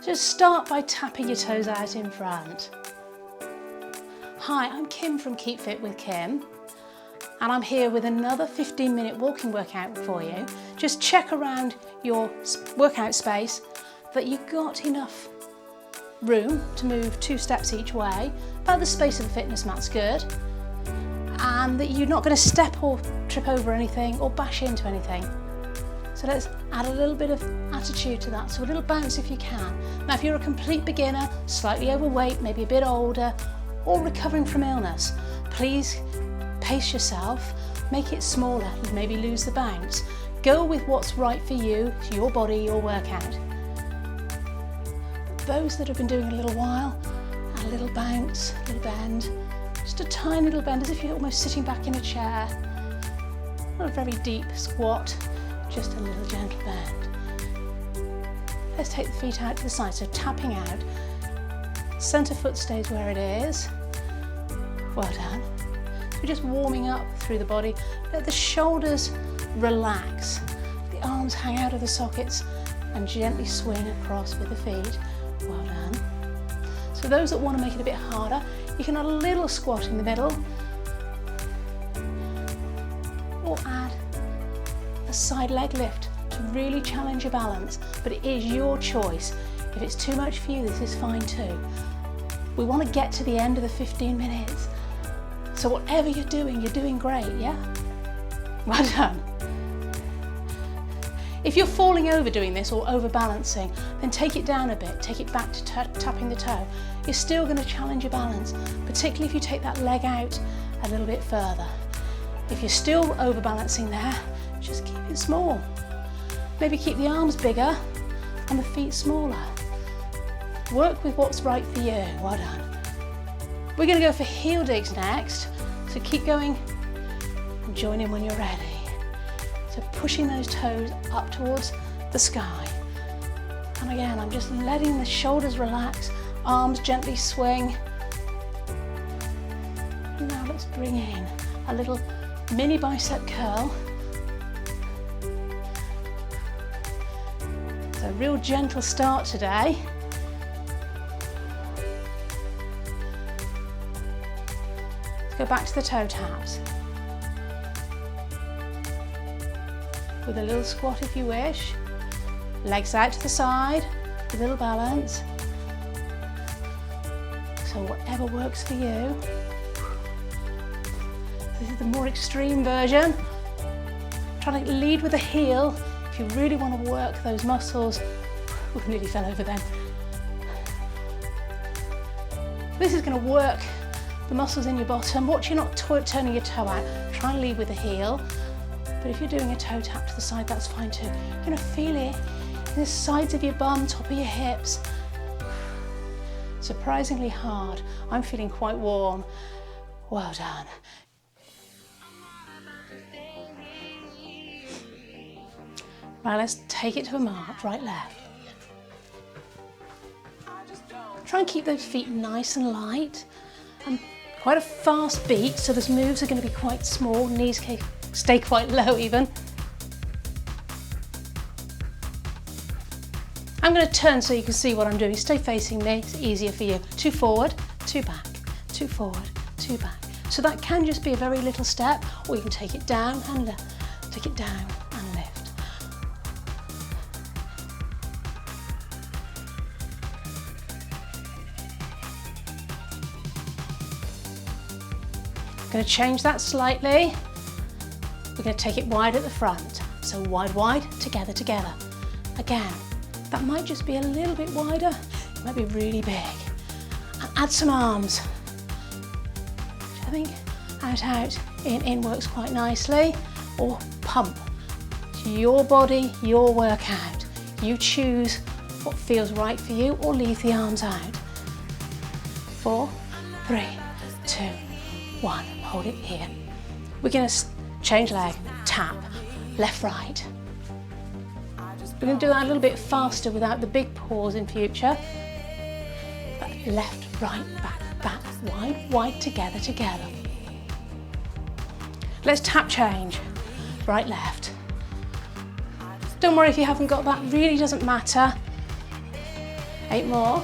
Just start by tapping your toes out in front. Hi, I'm Kim from Keep Fit with Kim, and I'm here with another 15-minute walking workout for you. Just check around your workout space that you've got enough room to move 2 steps each way. About the space of a fitness mat's good, and that you're not going to step or trip over anything or bash into anything. So let's add a little bit of attitude to that, so a little bounce if you can. Now if you're a complete beginner, slightly overweight, maybe a bit older, or recovering from illness, please pace yourself, make it smaller, you maybe lose the bounce. Go with what's right for you, your body, your workout. But those that have been doing it a little while, add a little bounce, a little bend, just a tiny little bend as if you're almost sitting back in a chair. Not a very deep squat, just a little gentle bend. Let's take the feet out to the side, so tapping out. Centre foot stays where it is. Well done. We're just warming up through the body. Let the shoulders relax. The arms hang out of the sockets and gently swing across with the feet. Well done. So those that want to make it a bit harder, you can add a little squat in the middle, or add a side leg lift to really challenge your balance, but it is your choice. If it's too much for you, this is fine too. We want to get to the end of the 15 minutes. So whatever you're doing great, yeah? Well done. If you're falling over doing this or overbalancing, then take it down a bit, take it back to tapping the toe. You're still going to challenge your balance, particularly if you take that leg out a little bit further. If you're still overbalancing there, just keep it small. Maybe keep the arms bigger and the feet smaller. Work with what's right for you. Well done. We're going to go for heel digs next, so keep going and join in when you're ready. So pushing those toes up towards the sky. And again, I'm just letting the shoulders relax, arms gently swing. And now let's bring in a little mini bicep curl. So a real gentle start today. Let's go back to the toe taps. With a little squat if you wish. Legs out to the side, a little balance. So whatever works for you. This is the more extreme version. Trying to lead with the heel if you really want to work those muscles. We nearly fell over then. This is going to work the muscles in your bottom. Watch you're not turning your toe out. Try and lead with the heel. But if you're doing a toe tap to the side, that's fine too. You're going to feel it in the sides of your bum, top of your hips. Surprisingly hard. I'm feeling quite warm. Well done. Right, let's take it to a mark, right, left. Try and keep those feet nice and light. And quite a fast beat, so those moves are going to be quite small. Knees can stay quite low even. I'm going to turn so you can see what I'm doing. Stay facing me, it's easier for you. 2 forward, 2 back, 2 forward, 2 back. So that can just be a very little step, or you can take it down and lift, take it down and lift. I'm going to change that slightly. We're going to take it wide at the front. So wide, wide, together, together. Again, that might just be a little bit wider. It might be really big. And add some arms. I think out, out, in works quite nicely. Or pump. It's your body, your workout. You choose what feels right for you or leave the arms out. 4, 3, 2, 1. Hold it here. We're going to change leg, tap, left, right. We're going to do that a little bit faster without the big pause in future. But left, right, back, back, wide, wide, together, together. Let's tap change. Right, left. Don't worry if you haven't got that, really doesn't matter. 8 more.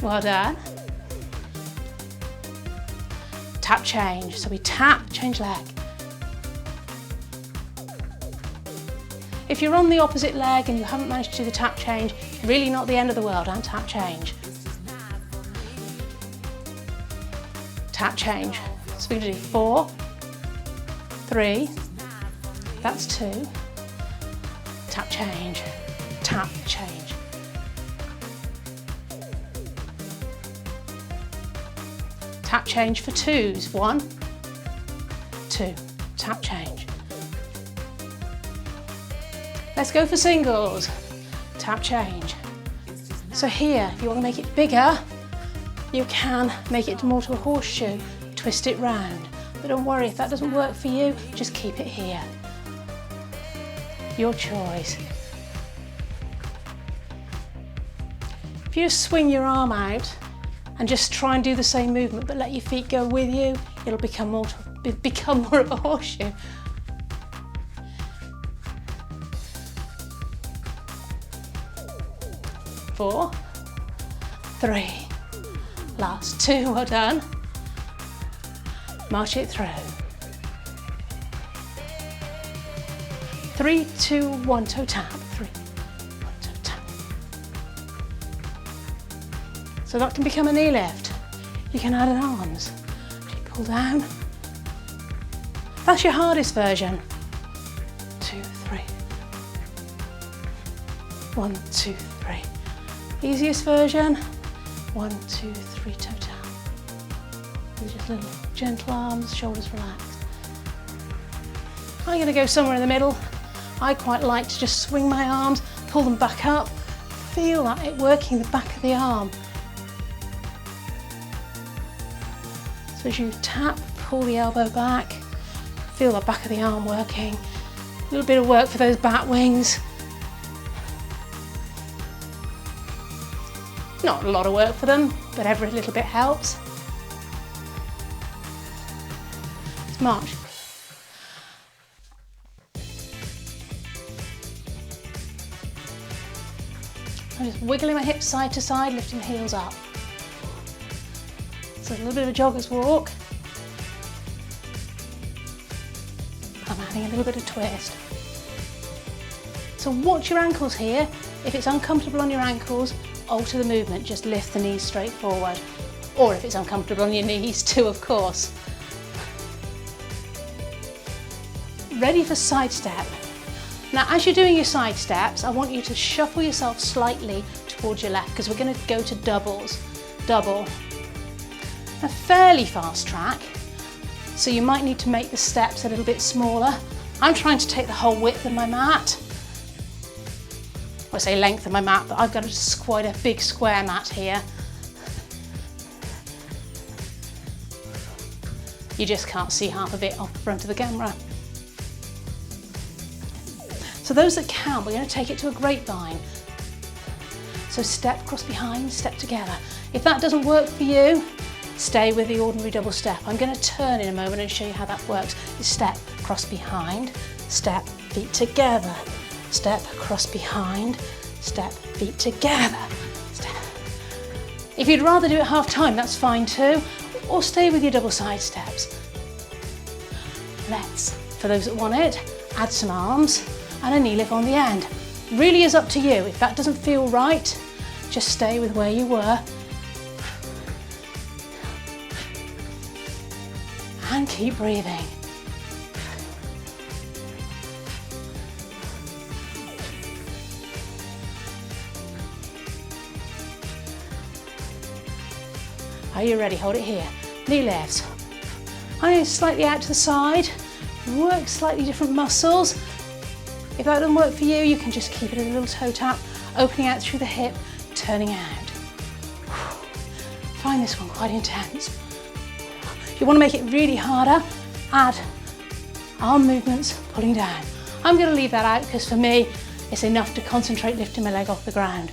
Well done. Tap change. So we tap, change leg. If you're on the opposite leg and you haven't managed to do the tap change, really not the end of the world, and tap change. Tap change. So we're going to do 4, 3, that's 2. Tap change, tap change. Tap change for 2s. 1, 2, tap change. Let's go for singles. Tap change. So here, if you want to make it bigger, you can make it more to a horseshoe, twist it round. But don't worry, if that doesn't work for you, just keep it here. Your choice. If you just swing your arm out and just try and do the same movement, but let your feet go with you, it'll become more of a horseshoe. Four, 3, last 2, well done. March it through. 3, 2, 1, toe tap. 3, 1, toe tap. So that can become a knee lift. You can add an arms. Pull down. That's your hardest version. 2, 3. 1, 2, 3. Easiest version. 1, 2, 3, toe tap. With just little gentle arms, shoulders relaxed. I'm going to go somewhere in the middle. I quite like to just swing my arms, pull them back up, feel that it working the back of the arm. So as you tap, pull the elbow back, feel the back of the arm working. A little bit of work for those bat wings. Not a lot of work for them, but every little bit helps. Let's march. I'm just wiggling my hips side to side, lifting the heels up. So a little bit of a jogger's walk. I'm adding a little bit of twist. So watch your ankles here. If it's uncomfortable on your ankles, alter the movement, just lift the knees straight forward. Or if it's uncomfortable on your knees too, of course. Ready for side step. Now, as you're doing your side steps, I want you to shuffle yourself slightly towards your left because we're going to go to doubles. Double. A fairly fast track, so you might need to make the steps a little bit smaller. I'm trying to take the whole width of my mat. I say length of my mat, but I've got quite a big square mat here. You just can't see half of it off the front of the camera. So those that can, we're going to take it to a grapevine. So step, cross behind, step together. If that doesn't work for you, stay with the ordinary double step. I'm going to turn in a moment and show you how that works. You step, cross behind, step, feet together. Step, cross behind, step, feet together. Step. If you'd rather do it half time, that's fine too, or stay with your double side steps. Let's, for those that want it, add some arms and a knee lift on the end. Really is up to you. If that doesn't feel right, just stay with where you were. And keep breathing. Are you ready? Hold it here. Knee lifts. I'm going slightly out to the side. Work slightly different muscles. If that doesn't work for you, you can just keep it as a little toe tap, opening out through the hip, turning out. Find this one quite intense. If you want to make it really harder, add arm movements, pulling down. I'm going to leave that out because for me, it's enough to concentrate lifting my leg off the ground.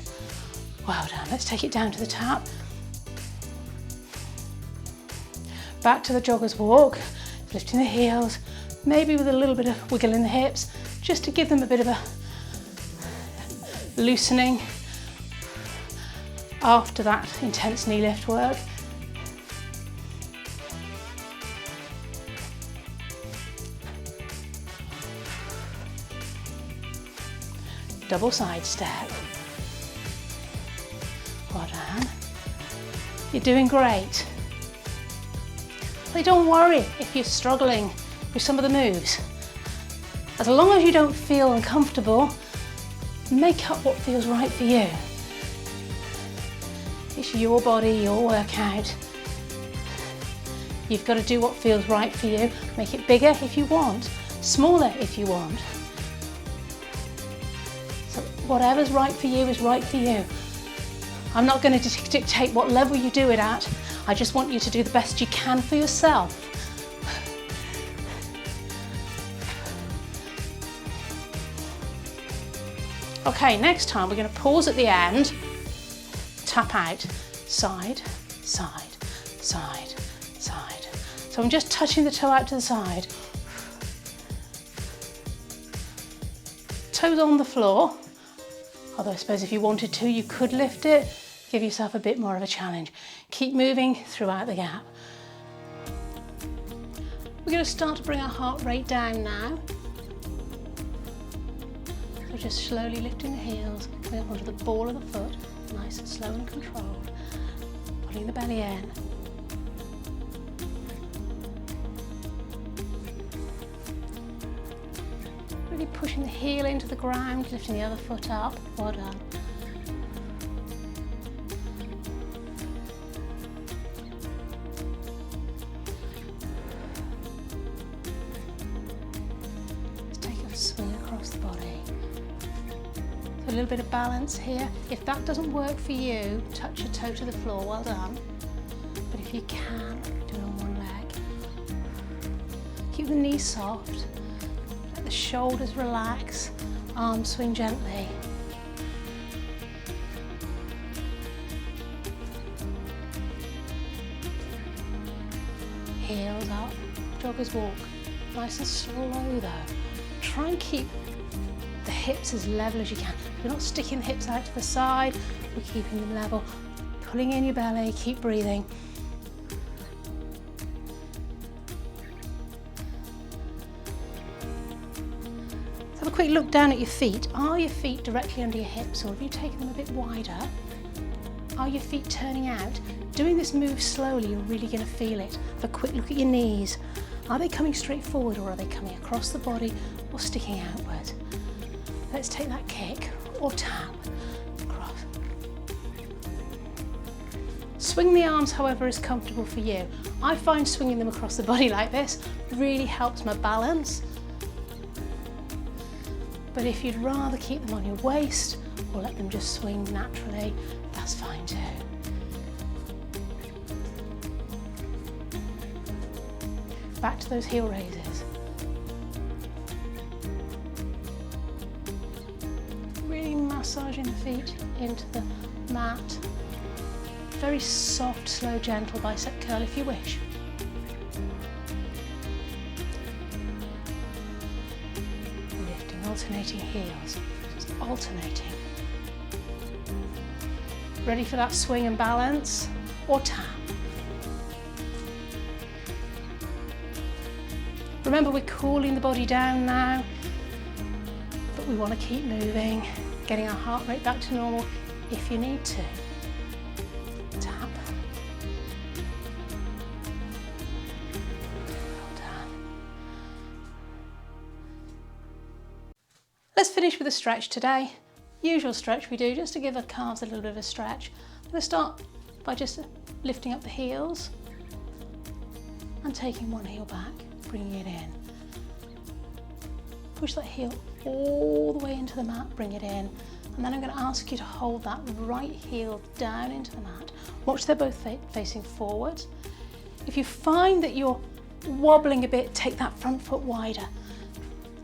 Well done. Let's take it down to the tap. Back to the jogger's walk, lifting the heels, maybe with a little bit of wiggle in the hips, just to give them a bit of a loosening after that intense knee lift work. Double side step. Well done. You're doing great. But don't worry if you're struggling with some of the moves. As long as you don't feel uncomfortable, make up what feels right for you. It's your body, your workout. You've got to do what feels right for you. Make it bigger if you want, smaller if you want. So whatever's right for you is right for you. I'm not going to dictate what level you do it at. I just want you to do the best you can for yourself. Okay, next time we're going to pause at the end, tap out, side, side, side, side. So I'm just touching the toe out to the side. Toes on the floor, although I suppose if you wanted to, you could lift it, give yourself a bit more of a challenge. Keep moving throughout the gap. We're going to start to bring our heart rate down now. So just slowly lifting the heels, coming up onto the ball of the foot, nice and slow and controlled. Pulling the belly in. Really pushing the heel into the ground, lifting the other foot up. Well done. Swing across the body. So a little bit of balance here. If that doesn't work for you, touch your toe to the floor, well done. But if you can, do it on one leg. Keep the knees soft, let the shoulders relax, arms swing gently. Heels up, jogger's walk. Nice and slow though. Try and keep the hips as level as you can. We're not sticking the hips out to the side, we're keeping them level. Pulling in your belly, keep breathing. Have a quick look down at your feet. Are your feet directly under your hips, or have you taken them a bit wider? Are your feet turning out? Doing this move slowly, you're really going to feel it. Have a quick look at your knees. Are they coming straight forward, or are they coming across the body or sticking outward? Let's take that kick or tap across. Swing the arms however is comfortable for you. I find swinging them across the body like this really helps my balance. But if you'd rather keep them on your waist or let them just swing naturally, that's fine too. Back to those heel raises. Really massaging the feet into the mat. Very soft, slow, gentle bicep curl if you wish. Lifting, alternating heels, just alternating. Ready for that swing and balance or tap. Remember, we're cooling the body down now, but we want to keep moving, getting our heart rate back to normal if you need to. Tap. Well done. Let's finish with a stretch today. Usual stretch we do just to give our calves a little bit of a stretch. I'm going to start by just lifting up the heels and taking one heel back. Bringing it in. Push that heel all the way into the mat, bring it in. And then I'm going to ask you to hold that right heel down into the mat. Watch they're both facing forward. If you find that you're wobbling a bit, take that front foot wider.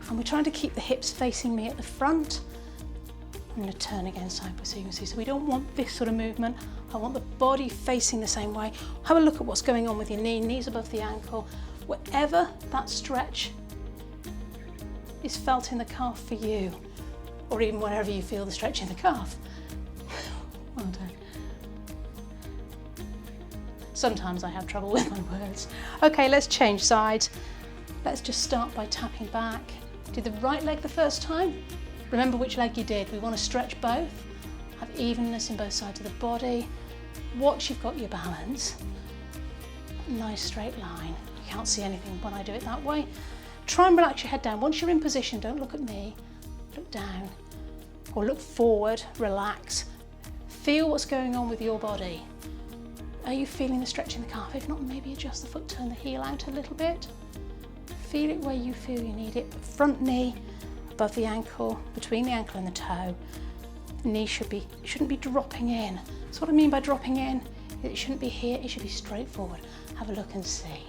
And we're trying to keep the hips facing me at the front. I'm going to turn again sideways so you can see. So we don't want this sort of movement. I want the body facing the same way. Have a look at what's going on with your knee, knees above the ankle. Wherever that stretch is felt in the calf for you, or even wherever you feel the stretch in the calf. Well done. Sometimes I have trouble with my words. Okay, let's change sides. Let's just start by tapping back. Do the right leg the first time. Remember which leg you did. We want to stretch both, have evenness in both sides of the body. Watch you've got your balance. Nice straight line. You can't see anything when I do it that way. Try and relax your head down. Once you're in position, don't look at me. Look down or look forward, relax. Feel what's going on with your body. Are you feeling the stretch in the calf? If not, maybe adjust the foot, turn the heel out a little bit. Feel it where you feel you need it. Front knee above the ankle, between the ankle and the toe. The knee shouldn't be dropping in. That's what I mean by dropping in. It shouldn't be here, it should be straight forward. Have a look and see.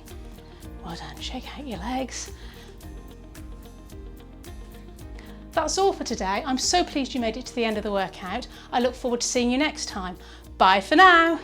Well done, shake out your legs. That's all for today. I'm so pleased you made it to the end of the workout. I look forward to seeing you next time. Bye for now.